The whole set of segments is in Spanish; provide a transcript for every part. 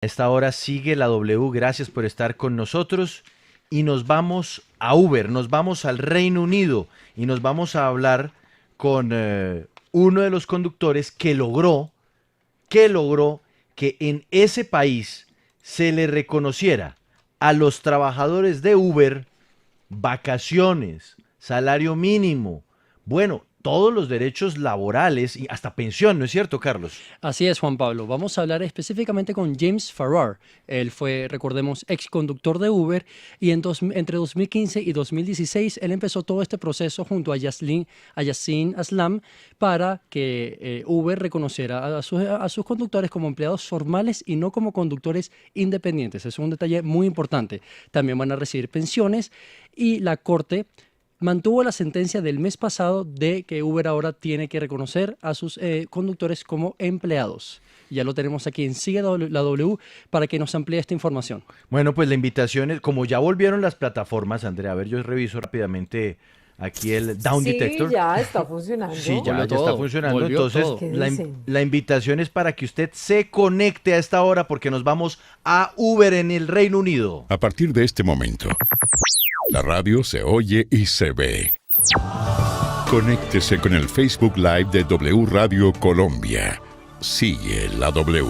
A esta hora sigue la W, gracias por estar con nosotros y nos vamos a Uber, nos vamos al Reino Unido y nos vamos a hablar con uno de los conductores que logró que en ese país se le reconociera a los trabajadores de Uber vacaciones, salario mínimo, bueno, todos los derechos laborales y hasta pensión, ¿no es cierto, Carlos? Así es, Juan Pablo. Vamos a hablar específicamente con James Farrar. Él fue, recordemos, ex conductor de Uber y entre 2015 y 2016 él empezó todo este proceso junto a Yassin Aslam para que Uber reconociera a sus conductores como empleados formales y no como conductores independientes. Es un detalle muy importante. También van a recibir pensiones y la Corte mantuvo la sentencia del mes pasado de que Uber ahora tiene que reconocer a sus conductores como empleados. Ya lo tenemos aquí en Sigue la W para que nos amplíe esta información. Bueno, pues la invitación es, como ya volvieron las plataformas, Andrea, a ver, yo reviso rápidamente aquí el Down Sí, Detector. ya está Sí, funcionando. ya, Volvió ya está todo, funcionando. volvió Entonces, todo. ¿Qué dicen? la invitación es para que usted se conecte a esta hora porque nos vamos a Uber en el Reino Unido. A partir de este momento, la radio se oye y se ve. Conéctese con el Facebook Live de W Radio Colombia. Sigue la W.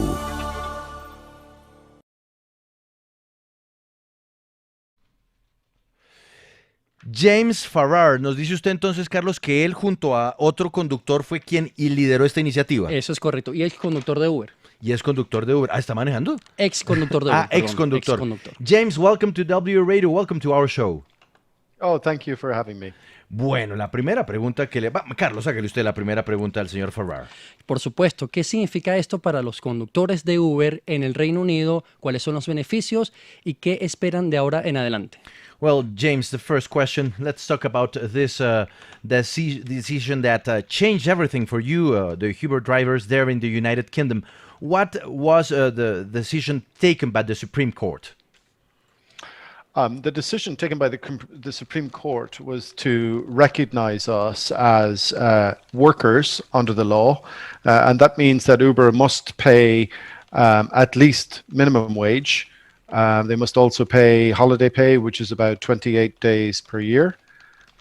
James Farrar, nos dice usted entonces, Carlos, que él junto a otro conductor fue quien y lideró esta iniciativa. Eso es correcto. Y ex conductor de Uber. Y es conductor de Uber. Ah, ¿está manejando? Ex conductor de Uber. Ex Perdón, ex conductor. conductor. James, welcome to W Radio. Welcome to our show. Oh, thank you for having me. Bueno, la primera pregunta que le va. Carlos, hágale usted la primera pregunta al señor Farrar. Por supuesto, ¿qué significa esto para los conductores de Uber en el Reino Unido? ¿Cuáles son los beneficios y qué esperan de ahora en adelante? Well, James, the first question. Let's talk about this decision that changed everything for you, the Uber drivers there in the United Kingdom. What was the decision taken by the Supreme Court? The decision taken by the Supreme Court was to recognize us as workers under the law, and that means that Uber must pay at least minimum wage. They must also pay holiday pay, which is about 28 days per year.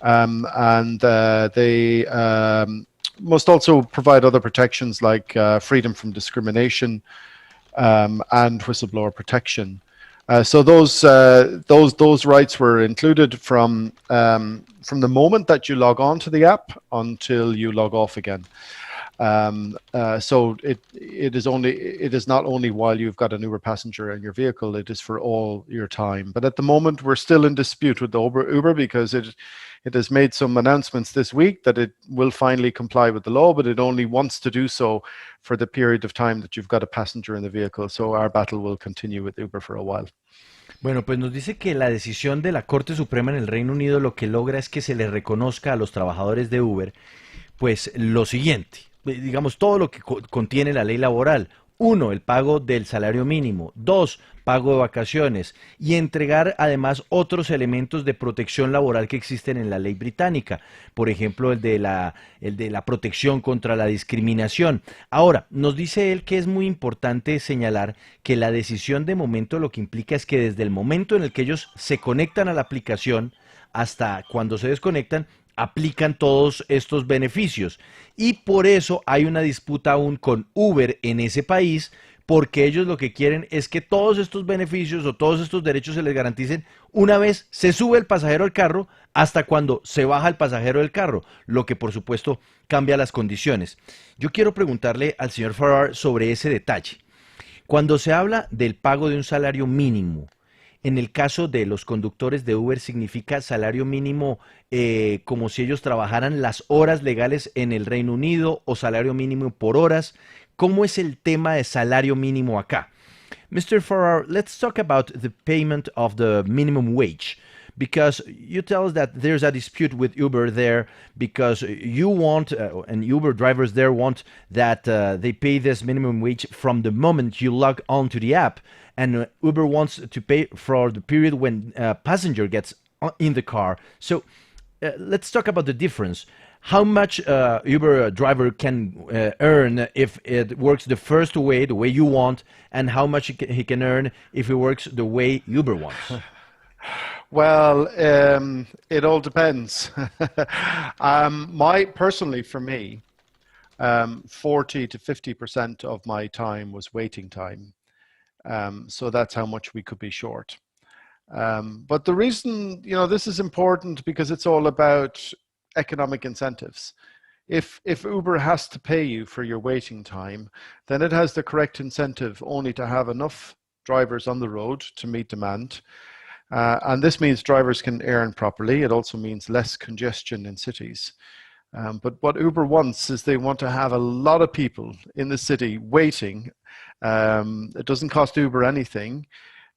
And they must also provide other protections like freedom from discrimination and whistleblower protection. So those rights were included from the moment that you log on to the app until you log off again. So it is not only while you've got an Uber passenger in your vehicle, it is for all your time. But at the moment, we're still in dispute with the Uber because it has made some announcements this week that it will finally comply with the law, but it only wants to do so for the period of time that you've got a passenger in the vehicle. So our battle will continue with Uber for a while. Bueno, pues nos dice que la decisión de la Corte Suprema en el Reino Unido lo que logra es que se le reconozca a los trabajadores de Uber, pues lo siguiente, digamos todo lo que contiene la ley laboral. Uno, el pago del salario mínimo. Dos, pago de vacaciones. Y entregar además otros elementos de protección laboral que existen en la ley británica. Por ejemplo, el de la protección contra la discriminación. Ahora, nos dice él que es muy importante señalar que la decisión de momento lo que implica es que desde el momento en el que ellos se conectan a la aplicación hasta cuando se desconectan, aplican todos estos beneficios y por eso hay una disputa aún con Uber en ese país porque ellos lo que quieren es que todos estos beneficios o todos estos derechos se les garanticen una vez se sube el pasajero al carro hasta cuando se baja el pasajero del carro, lo que por supuesto cambia las condiciones. Yo quiero preguntarle al señor Farrar sobre ese detalle. Cuando se habla del pago de un salario mínimo, en el caso de los conductores de Uber significa salario mínimo como si ellos trabajaran las horas legales en el Reino Unido o salario mínimo por horas. ¿Cómo es el tema de salario mínimo acá? Mr. Farrar, let's talk about the payment of the minimum wage. Because you tell us that there's a dispute with Uber there because you want, and Uber drivers there want that they pay this minimum wage from the moment you log on to the app. And Uber wants to pay for the period when a passenger gets in the car. So let's talk about the difference. how much Uber driver can earn if it works the first way, the way you want, and how much he can earn if it works the way Uber wants? Well, it all depends. Personally, for me, 40 to 50% of my time was waiting time. So that's how much we could be short. But the reason, this is important because it's all about economic incentives. If Uber has to pay you for your waiting time, then it has the correct incentive only to have enough drivers on the road to meet demand. And this means drivers can earn properly. It also means less congestion in cities. But what Uber wants is they want to have a lot of people in the city waiting. It doesn't cost Uber anything.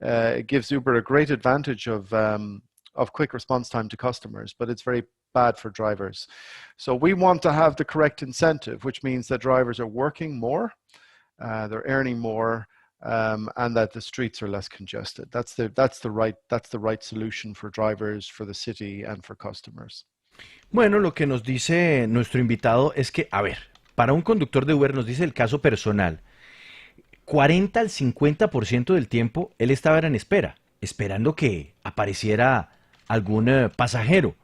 It gives Uber a great advantage of quick response time to customers, but it's very bad for drivers. So we want to have the correct incentive, which means that drivers are working more, they're earning more, and that the streets are less congested. That's the right solution for drivers, for the city, and for customers. Bueno, lo que nos dice nuestro invitado es que, a ver, para un conductor de Uber nos dice el caso personal, 40 al 50% del tiempo él estaba en espera, esperando que apareciera algún pasajero.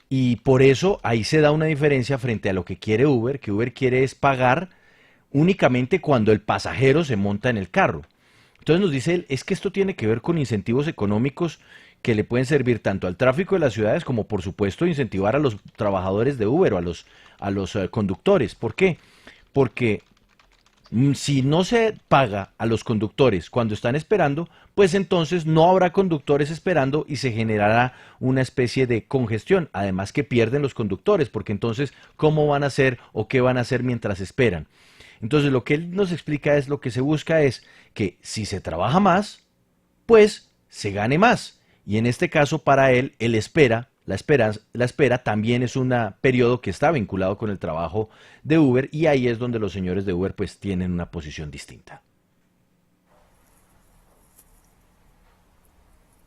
Y por eso ahí se da una diferencia frente a lo que quiere Uber, que Uber quiere es pagar únicamente cuando el pasajero se monta en el carro. Entonces nos dice él, es que esto tiene que ver con incentivos económicos que le pueden servir tanto al tráfico de las ciudades como por supuesto incentivar a los trabajadores de Uber o a los conductores. ¿Por qué? Porque si no se paga a los conductores cuando están esperando, pues entonces no habrá conductores esperando y se generará una especie de congestión. Además que pierden los conductores, porque entonces, ¿cómo van a hacer o qué van a hacer mientras esperan? Entonces, lo que él nos explica es, lo que se busca es que si se trabaja más, pues se gane más. Y en este caso, para él, la espera también es un periodo que está vinculado con el trabajo de Uber, y ahí es donde los señores de Uber pues tienen una posición distinta.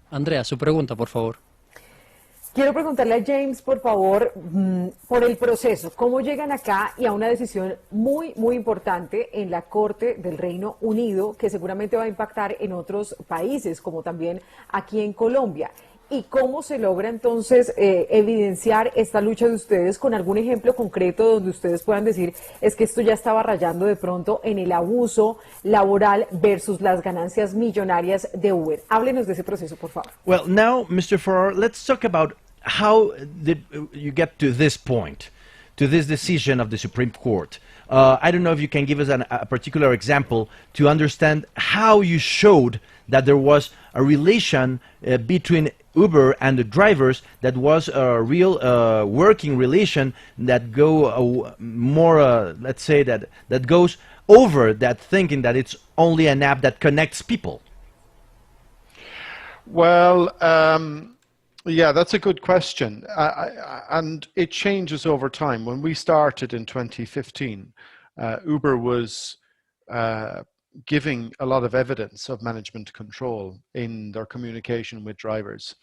Andrea, su pregunta, por favor. Quiero preguntarle a James, por favor, por el proceso. ¿Cómo llegan acá y a una decisión muy, muy importante en la Corte del Reino Unido, que seguramente va a impactar en otros países, como también aquí en Colombia? ¿Y cómo se logra entonces evidenciar esta lucha de ustedes con algún ejemplo concreto donde ustedes puedan decir es que esto ya estaba rayando de pronto en el abuso laboral versus las ganancias millonarias de Uber? Háblenos de ese proceso, por favor. Well, now, Mr. Farrar, let's talk about how did you get to this point, to this decision of the Supreme Court. I don't know if you can give us a particular example to understand how you showed that there was a relation between Uber and the drivers that was a real working relation that go more, let's say, that goes over that thinking that it's only an app that connects people. Well, yeah, that's a good question. And it changes over time. When we started in 2015, Uber was giving a lot of evidence of management control in their communication with drivers.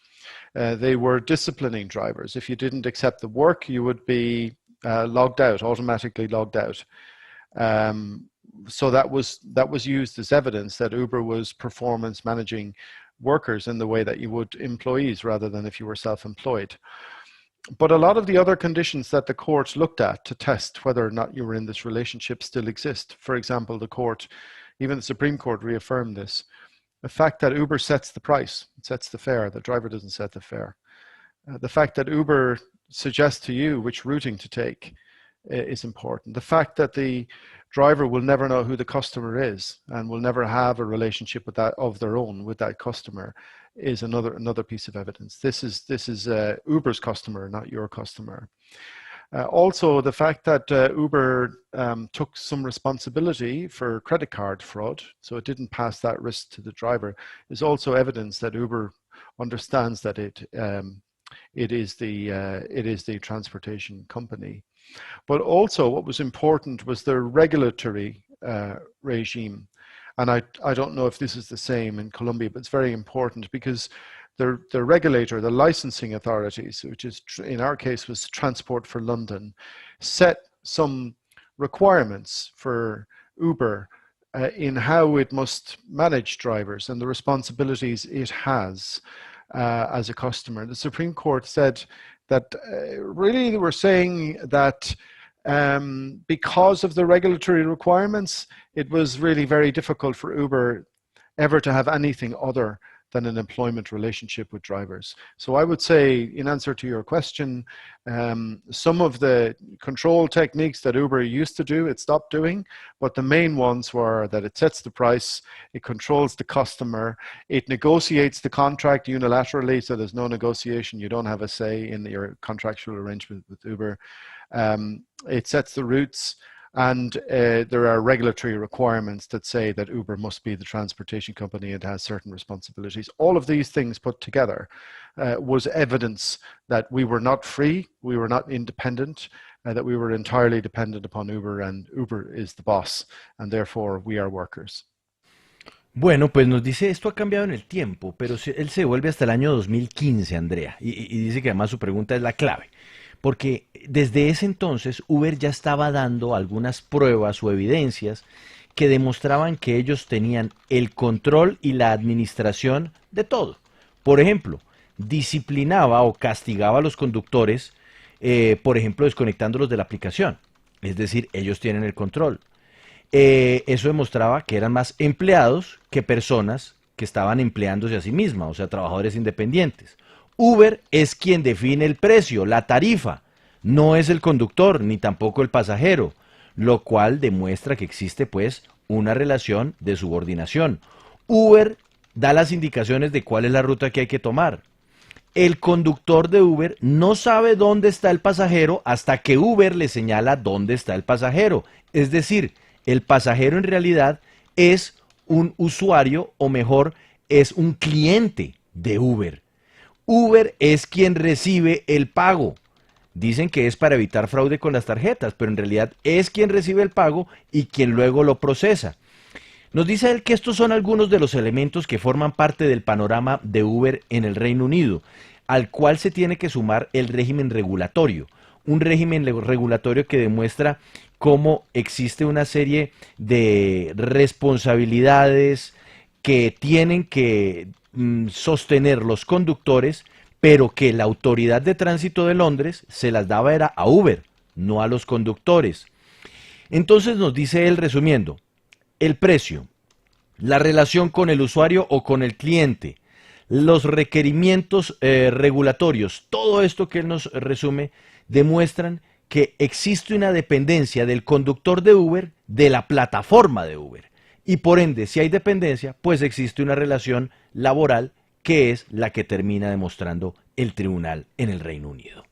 They were disciplining drivers. If you didn't accept the work, you would be logged out, automatically logged out. So that was used as evidence that Uber was performance managing workers in the way that you would employees rather than if you were self-employed. But a lot of the other conditions that the court looked at to test whether or not you were in this relationship still exist. For example, the court, even the Supreme Court reaffirmed this. The fact that Uber sets the price, it sets the fare, the driver doesn't set the fare. The fact that Uber suggests to you which routing to take is important. The fact that the driver will never know who the customer is and will never have a relationship with that of their own with that customer is another piece of evidence. This is Uber's customer, not your customer. Also, the fact that Uber took some responsibility for credit card fraud, so it didn't pass that risk to the driver, is also evidence that Uber understands that it is the transportation company. But also, what was important was the regulatory regime. And I don't know if this is the same in Colombia, but it's very important because the regulator, the licensing authorities, which is in our case was Transport for London, set some requirements for Uber in how it must manage drivers and the responsibilities it has as a customer. The Supreme Court said that really they were saying that because of the regulatory requirements, it was really very difficult for Uber ever to have anything other than an employment relationship with drivers. So I would say, in answer to your question, some of the control techniques that Uber used to do, it stopped doing, but the main ones were that it sets the price, it controls the customer, it negotiates the contract unilaterally, so there's no negotiation, you don't have a say in your contractual arrangement with Uber. It sets the routes, and there are regulatory requirements that say that Uber must be the transportation company and has certain responsibilities. All of these things put together was evidence that we were not free, we were not independent, that we were entirely dependent upon Uber, and Uber is the boss, and therefore we are workers. Bueno, pues nos dice, esto ha cambiado en el tiempo, pero él se vuelve hasta el año 2015, Andrea, y dice que además su pregunta es la clave. Porque desde ese entonces Uber ya estaba dando algunas pruebas o evidencias que demostraban que ellos tenían el control y la administración de todo. Por ejemplo, disciplinaba o castigaba a los conductores, por ejemplo, desconectándolos de la aplicación. Es decir, ellos tienen el control. Eso demostraba que eran más empleados que personas que estaban empleándose a sí mismas, o sea, trabajadores independientes. Uber es quien define el precio, la tarifa, no es el conductor ni tampoco el pasajero, lo cual demuestra que existe pues una relación de subordinación. Uber da las indicaciones de cuál es la ruta que hay que tomar. El conductor de Uber no sabe dónde está el pasajero hasta que Uber le señala dónde está el pasajero. Es decir, el pasajero en realidad es un usuario, o mejor, es un cliente de Uber. Uber es quien recibe el pago. Dicen que es para evitar fraude con las tarjetas, pero en realidad es quien recibe el pago y quien luego lo procesa. Nos dice él que estos son algunos de los elementos que forman parte del panorama de Uber en el Reino Unido, al cual se tiene que sumar el régimen regulatorio. Un régimen regulatorio que demuestra cómo existe una serie de responsabilidades que tienen que sostener los conductores, pero que la autoridad de tránsito de Londres se las daba era a Uber, no a los conductores. Entonces nos dice él, resumiendo, el precio, la relación con el usuario o con el cliente, los requerimientos regulatorios, todo esto que él nos resume, demuestran que existe una dependencia del conductor de Uber de la plataforma de Uber. Y por ende, si hay dependencia, pues existe una relación laboral que es la que termina demostrando el tribunal en el Reino Unido.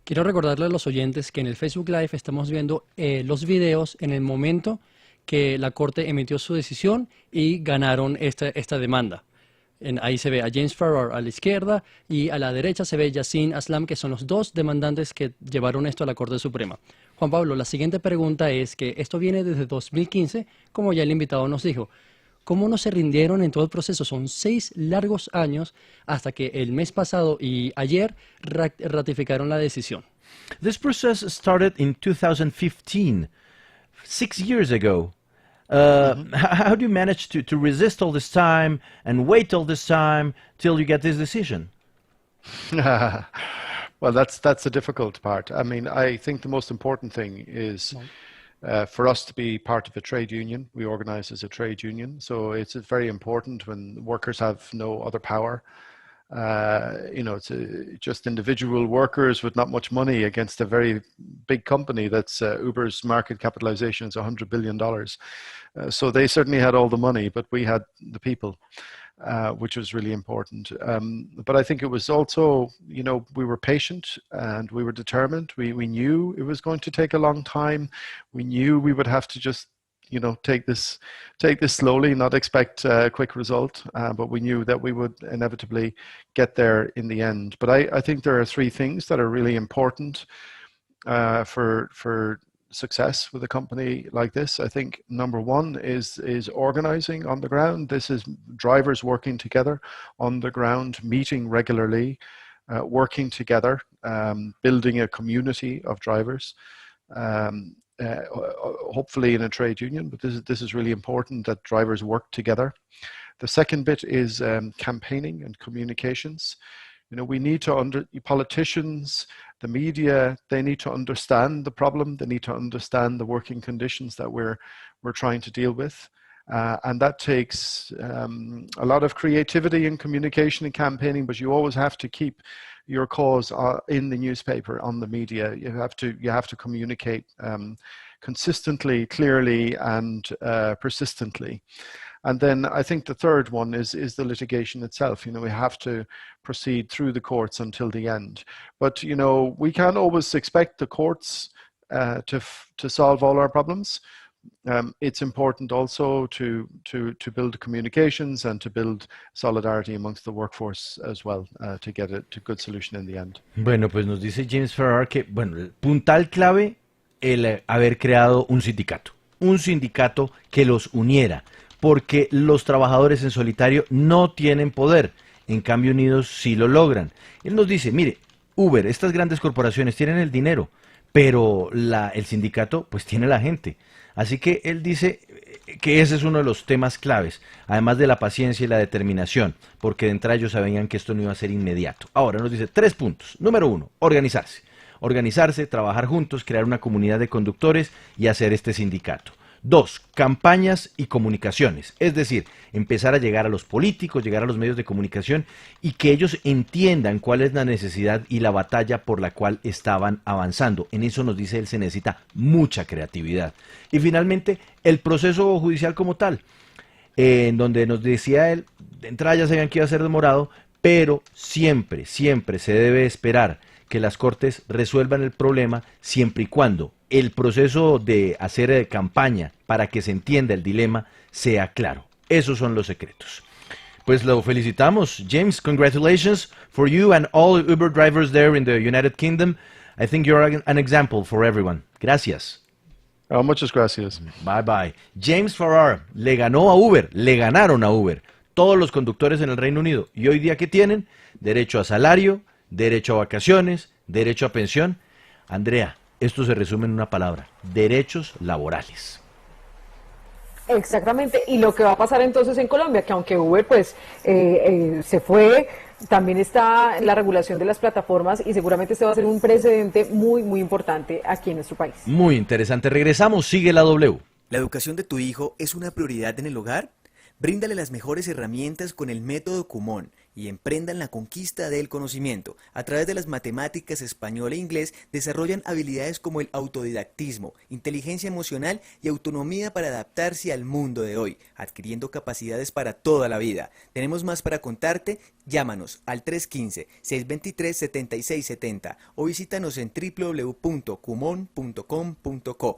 Quiero recordarle a los oyentes que en el Facebook Live estamos viendo los videos en el momento que la Corte emitió su decisión y ganaron esta demanda. Ahí se ve a James Farrar a la izquierda y a la derecha se ve Yassin Aslam, que son los dos demandantes que llevaron esto a la Corte Suprema. Juan Pablo, la siguiente pregunta es que esto viene desde 2015, como ya el invitado nos dijo. ¿Cómo no se rindieron en todo el proceso? Son 6 largos años hasta que el mes pasado y ayer ratificaron la decisión. This process started in 2015, 6 years ago. How do you manage to resist all this time and wait all this time till you get this decision? Well, that's the difficult part. I mean, I think the most important thing is for us to be part of a trade union. We organize as a trade union, so it's very important when workers have no other power. It's just individual workers with not much money against a very big company that's Uber's market capitalization is $100 billion. So they certainly had all the money, but we had the people, which was really important. But I think it was also, we were patient and we were determined. We knew it was going to take a long time. We knew we would have to just take this slowly, not expect a quick result, but we knew that we would inevitably get there in the end. But I think there are 3 things that are really important for success with a company like this. I think number one is organizing on the ground. This is drivers working together on the ground, meeting regularly, working together, building a community of drivers. Hopefully in a trade union, but this is really important that drivers work together. The second bit is campaigning and communications. You know, we need to politicians, the media, they need to understand the problem. They need to understand the working conditions that we're trying to deal with. And that takes a lot of creativity in communication and campaigning, but you always have to keep your cause in the newspaper, on the media. You have to communicate consistently, clearly, and persistently. And then I think the third one is the litigation itself. You know, we have to proceed through the courts until the end. But, you know, we can't always expect the courts to solve all our problems. It's important also to build communications and to build solidarity amongst the workforce as well, to get a good solution in the end. Bueno, pues nos dice James Farrar que, bueno, el puntal clave, el haber creado un sindicato que los uniera, porque los trabajadores en solitario no tienen poder, en cambio unidos sí lo logran. Él nos dice, mire, Uber, estas grandes corporaciones tienen el dinero, pero el sindicato pues tiene la gente. Así que él dice que ese es uno de los temas claves, además de la paciencia y la determinación, porque de entrada ellos sabían que esto no iba a ser inmediato. Ahora nos dice 3 puntos. Número 1, organizarse. Organizarse, trabajar juntos, crear una comunidad de conductores y hacer este sindicato. 2, campañas y comunicaciones, es decir, empezar a llegar a los políticos, llegar a los medios de comunicación y que ellos entiendan cuál es la necesidad y la batalla por la cual estaban avanzando. En eso nos dice él, se necesita mucha creatividad. Y finalmente, el proceso judicial como tal, en donde nos decía él, de entrada ya sabían que iba a ser demorado, pero siempre se debe esperar que las cortes resuelvan el problema siempre y cuando el proceso de hacer campaña para que se entienda el dilema sea claro. Esos son los secretos. Pues lo felicitamos, James. Congratulations for you and all Uber drivers there in the United Kingdom. I think you're an example for everyone. Gracias. Muchas gracias. Bye bye. James Farrar le ganó a Uber, le ganaron a Uber, todos los conductores en el Reino Unido. ¿Y hoy día qué tienen? Derecho a salario, derecho a vacaciones, derecho a pensión. Andrea, esto se resume en una palabra: derechos laborales. Exactamente, y lo que va a pasar entonces en Colombia, que aunque Uber pues se fue, también está la regulación de las plataformas y seguramente este va a ser un precedente muy importante aquí en nuestro país. Muy interesante, regresamos, sigue la W. ¿La educación de tu hijo es una prioridad en el hogar? Bríndale las mejores herramientas con el método Kumon y emprendan la conquista del conocimiento. A través de las matemáticas, español e inglés desarrollan habilidades como el autodidactismo, inteligencia emocional y autonomía para adaptarse al mundo de hoy, adquiriendo capacidades para toda la vida. Tenemos más para contarte. Llámanos al 315-623-7670 o visítanos en www.kumon.com.co.